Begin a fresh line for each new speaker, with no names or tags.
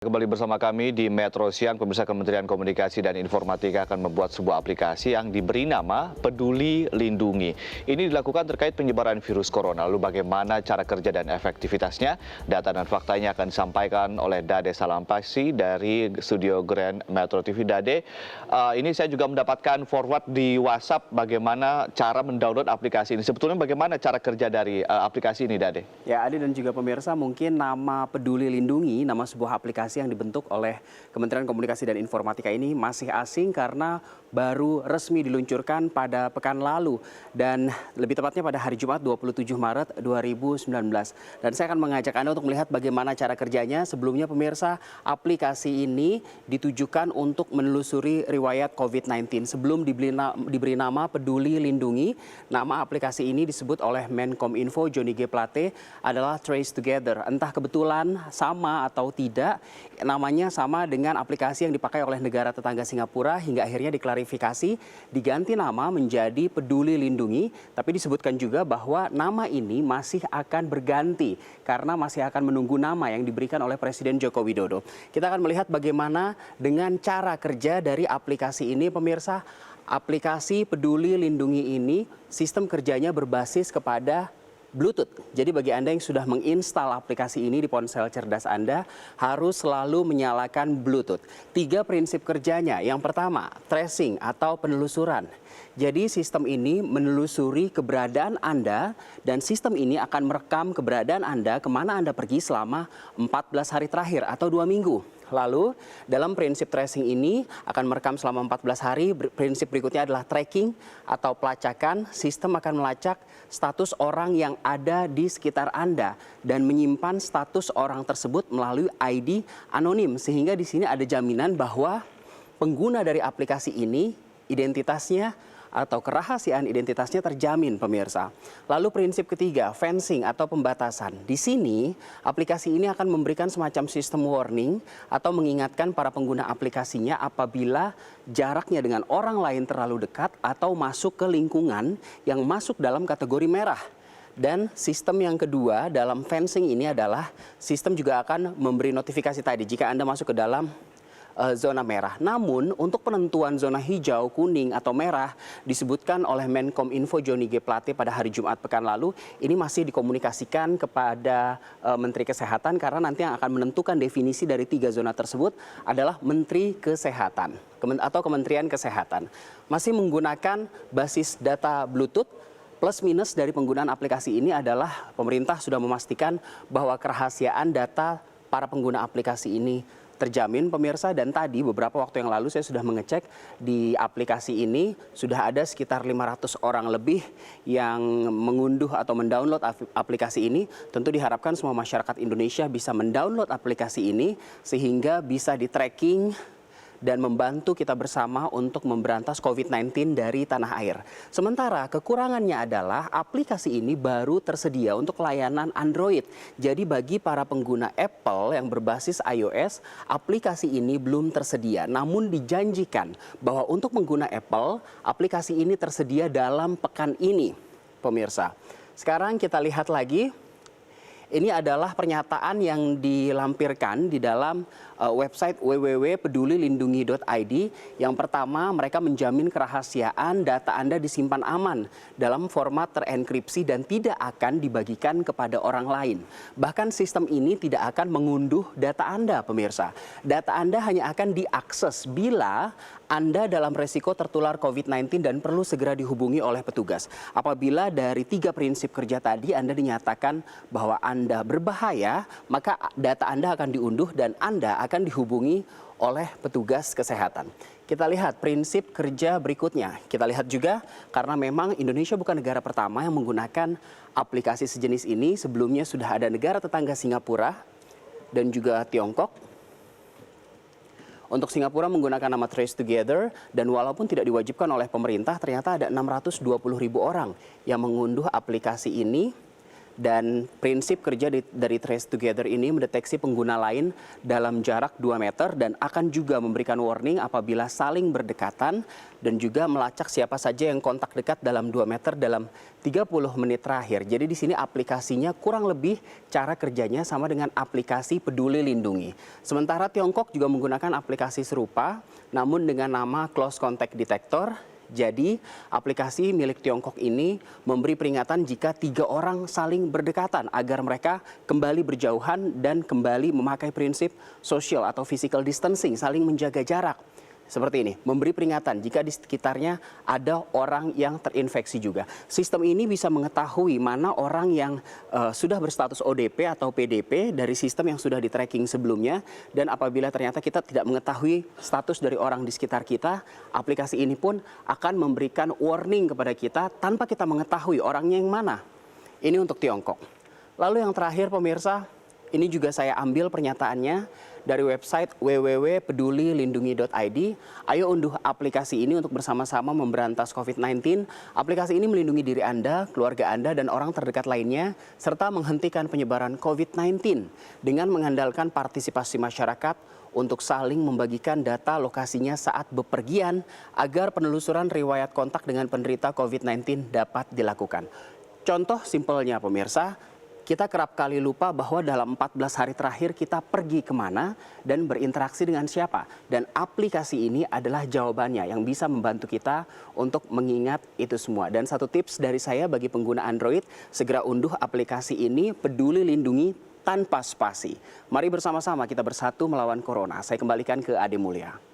Kembali bersama kami di Metro Siang, pemirsa. Kementerian Komunikasi dan Informatika akan membuat sebuah aplikasi yang diberi nama Peduli Lindungi. Ini dilakukan terkait penyebaran virus corona. Lalu bagaimana cara kerja dan efektivitasnya? Data dan faktanya akan disampaikan oleh Dade Salampasi dari Studio Grand Metro TV. Dade, ini saya juga mendapatkan forward di WhatsApp bagaimana cara mendownload aplikasi ini. Sebetulnya bagaimana cara kerja dari aplikasi ini, Dade?
Ya, Adi dan juga pemirsa, mungkin nama Peduli Lindungi, nama sebuah aplikasi yang dibentuk oleh Kementerian Komunikasi dan Informatika ini masih asing karena baru resmi diluncurkan pada pekan lalu dan lebih tepatnya pada hari Jumat 27 Maret 2019. Dan saya akan mengajak Anda untuk melihat bagaimana cara kerjanya. Sebelumnya pemirsa, aplikasi ini ditujukan untuk menelusuri riwayat COVID-19. Sebelum diberi nama Peduli Lindungi, nama aplikasi ini disebut oleh Menkominfo Johnny G. Plate adalah Trace Together. Entah kebetulan sama atau tidak, namanya sama dengan aplikasi yang dipakai oleh negara tetangga Singapura hingga akhirnya diklarifikasi diganti nama menjadi Peduli Lindungi. Tapi disebutkan juga bahwa nama ini masih akan berganti karena masih akan menunggu nama yang diberikan oleh Presiden Joko Widodo. Kita akan melihat bagaimana dengan cara kerja dari aplikasi ini, pemirsa. Aplikasi Peduli Lindungi ini sistem kerjanya berbasis kepada Bluetooth. Jadi bagi Anda yang sudah menginstal aplikasi ini di ponsel cerdas Anda, harus selalu menyalakan Bluetooth. 3 prinsip kerjanya. Yang pertama, tracing atau penelusuran. Jadi sistem ini menelusuri keberadaan Anda dan sistem ini akan merekam keberadaan Anda kemana Anda pergi selama 14 hari terakhir atau 2 minggu. Lalu dalam prinsip tracing ini akan merekam selama 14 hari. Prinsip berikutnya adalah tracking atau pelacakan. Sistem akan melacak status orang yang ada di sekitar Anda dan menyimpan status orang tersebut melalui ID anonim. Sehingga di sini ada jaminan bahwa pengguna dari aplikasi ini identitasnya atau kerahasiaan identitasnya terjamin, pemirsa. Lalu prinsip ketiga, fencing atau pembatasan. Di sini aplikasi ini akan memberikan semacam sistem warning atau mengingatkan para pengguna aplikasinya apabila jaraknya dengan orang lain terlalu dekat atau masuk ke lingkungan yang masuk dalam kategori merah. Dan sistem yang kedua dalam fencing ini adalah sistem juga akan memberi notifikasi tadi jika Anda masuk ke dalam zona merah. Namun untuk penentuan zona hijau, kuning atau merah disebutkan oleh Menkominfo Johnny G. Plate pada hari Jumat pekan lalu, ini masih dikomunikasikan kepada Menteri Kesehatan karena nanti yang akan menentukan definisi dari 3 zona tersebut adalah Menteri Kesehatan atau Kementerian Kesehatan. Masih menggunakan basis data Bluetooth. Plus minus dari penggunaan aplikasi ini adalah pemerintah sudah memastikan bahwa kerahasiaan data para pengguna aplikasi ini terjamin, pemirsa. Dan tadi beberapa waktu yang lalu saya sudah mengecek di aplikasi ini sudah ada sekitar 500 orang lebih yang mengunduh atau mendownload aplikasi ini. Tentu diharapkan semua masyarakat Indonesia bisa mendownload aplikasi ini sehingga bisa di-tracking dan membantu kita bersama untuk memberantas COVID-19 dari tanah air. Sementara kekurangannya adalah aplikasi ini baru tersedia untuk layanan Android. Jadi bagi para pengguna Apple yang berbasis iOS, aplikasi ini belum tersedia. Namun dijanjikan bahwa untuk pengguna Apple, aplikasi ini tersedia dalam pekan ini, pemirsa. Sekarang kita lihat lagi. Ini adalah pernyataan yang dilampirkan di dalam website www.pedulilindungi.id. Yang pertama, mereka menjamin kerahasiaan data Anda disimpan aman dalam format terenkripsi dan tidak akan dibagikan kepada orang lain. Bahkan sistem ini tidak akan mengunduh data Anda, pemirsa. Data Anda hanya akan diakses bila Anda dalam resiko tertular COVID-19 dan perlu segera dihubungi oleh petugas. Apabila dari 3 prinsip kerja tadi Anda dinyatakan bahwa Anda berbahaya, maka data Anda akan diunduh dan Anda akan dihubungi oleh petugas kesehatan. Kita lihat prinsip kerja berikutnya. Kita lihat juga karena memang Indonesia bukan negara pertama yang menggunakan aplikasi sejenis ini. Sebelumnya sudah ada negara tetangga Singapura dan juga Tiongkok. Untuk Singapura menggunakan nama Trace Together dan walaupun tidak diwajibkan oleh pemerintah, ternyata ada 620.000 orang yang mengunduh aplikasi ini Dan prinsip kerja dari Trace Together ini mendeteksi pengguna lain dalam jarak 2 meter dan akan juga memberikan warning apabila saling berdekatan dan juga melacak siapa saja yang kontak dekat dalam 2 meter dalam 30 menit terakhir. Jadi di sini aplikasinya kurang lebih cara kerjanya sama dengan aplikasi Peduli Lindungi. Sementara Tiongkok juga menggunakan aplikasi serupa namun dengan nama Close Contact Detector. Jadi aplikasi milik Tiongkok ini memberi peringatan jika 3 orang saling berdekatan agar mereka kembali berjauhan dan kembali memakai prinsip social atau physical distancing, saling menjaga jarak. Seperti ini, memberi peringatan jika di sekitarnya ada orang yang terinfeksi juga. Sistem ini bisa mengetahui mana orang yang sudah berstatus ODP atau PDP dari sistem yang sudah di-tracking sebelumnya. Dan apabila ternyata kita tidak mengetahui status dari orang di sekitar kita, aplikasi ini pun akan memberikan warning kepada kita tanpa kita mengetahui orangnya yang mana. Ini untuk Tiongkok. Lalu yang terakhir pemirsa, ini juga saya ambil pernyataannya dari website www.pedulilindungi.id. Ayo unduh aplikasi ini untuk bersama-sama memberantas COVID-19. Aplikasi ini melindungi diri Anda, keluarga Anda, dan orang terdekat lainnya, serta menghentikan penyebaran COVID-19 dengan mengandalkan partisipasi masyarakat untuk saling membagikan data lokasinya saat bepergian agar penelusuran riwayat kontak dengan penderita COVID-19 dapat dilakukan. Contoh simpelnya pemirsa, kita kerap kali lupa bahwa dalam 14 hari terakhir kita pergi kemana dan berinteraksi dengan siapa. Dan aplikasi ini adalah jawabannya yang bisa membantu kita untuk mengingat itu semua. Dan satu tips dari saya bagi pengguna Android, segera unduh aplikasi ini Peduli Lindungi tanpa spasi. Mari bersama-sama kita bersatu melawan corona. Saya kembalikan ke Ade Mulya.